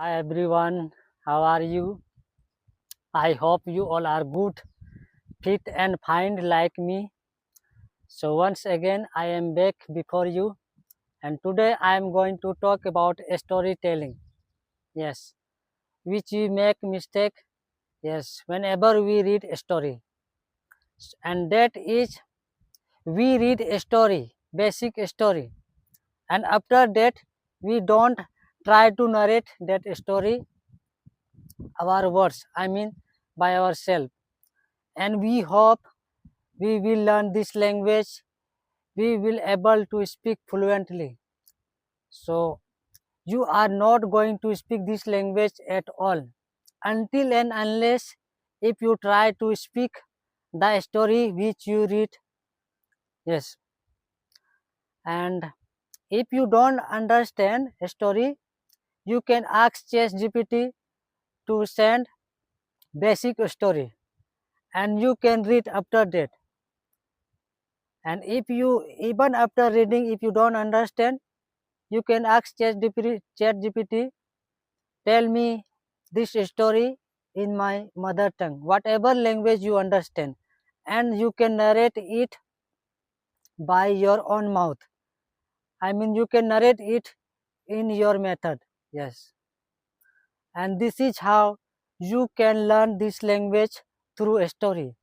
Hi everyone, how are you? I hope you all are good, fit and fine like me. So once again I am back before you and today I am going to talk about storytelling. Yes, which we make mistake. Yes, whenever we read a story. And that is we read a story, basic story. And after that we don't try to narrate that story our words, I mean by ourselves. And we hope we will learn this language, we will able to speak fluently. So you are not going to speak this language at all until and unless if you try to speak the story which you read. Yes, and if you don't understand a story, you can ask ChatGPT to send basic story and you can read after that. And if you even after reading, if you don't understand, you can ask ChatGPT, tell me this story in my mother tongue, whatever language you understand, and you can narrate it by your own mouth. I mean, you can narrate it in your method. Yes, and this is how you can learn this language through a story.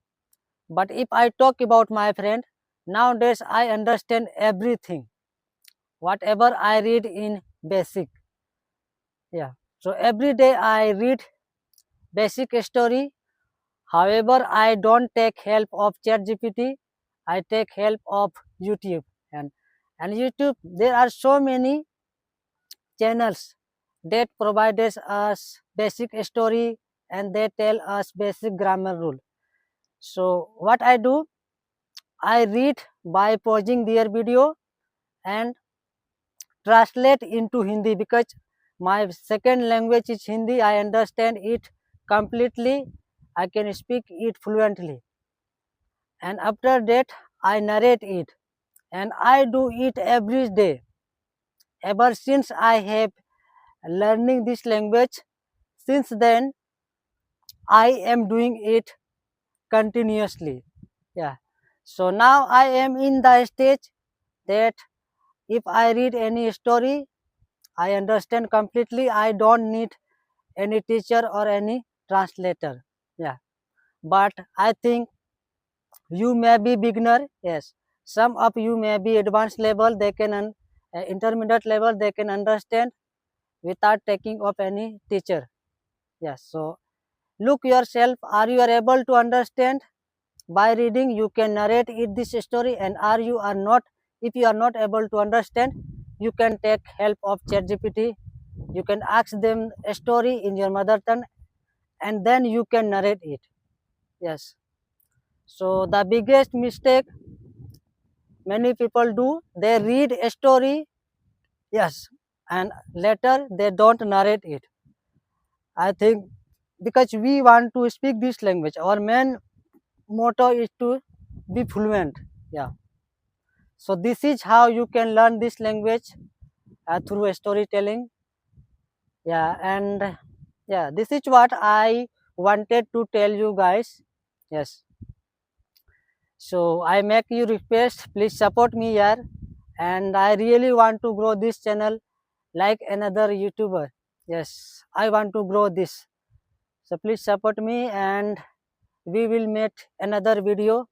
But if I talk about my friend, nowadays I understand everything, whatever I read in basic. Yeah, so every day I read basic story. However, I don't take help of ChatGPT. I take help of YouTube and YouTube. There are so many channels that provides us basic story and they tell us basic grammar rule. So what I do, I read by pausing their video and translate into Hindi because my second language is Hindi. I understand it completely. I can speak it fluently. And after that I narrate it and I do it every day. Ever since I have learning this language, since then I am doing it continuously. Yeah. So now I am in the stage that if I read any story, I understand completely. I don't need any teacher or any translator. Yeah. But I think you may be beginner. Yes, some of you may be advanced level, they can intermediate level, they can understand without taking of any teacher. Yes, so look yourself, are you are able to understand by reading? You can narrate it this story, and are not, if you are not able to understand, you can take help of ChatGPT. You can ask them a story in your mother tongue and then you can narrate it. Yes, so the biggest mistake many people do, they read a story, yes, and later they don't narrate it. I think because we want to speak this language, our main motto is to be fluent. Yeah, so this is how you can learn this language through storytelling. Yeah, and yeah, this is what I wanted to tell you guys. Yes, so I make you request, please support me here, and I really want to grow this channel like another YouTuber. Yes, I want to grow this. So please support me and we will make another video.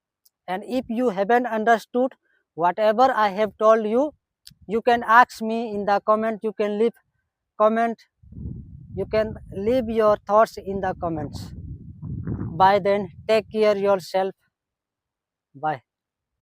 And if you haven't understood whatever I have told you, you can ask me in the comment. You can leave comment. You can leave your thoughts in the comments. By then, take care yourself. Bye.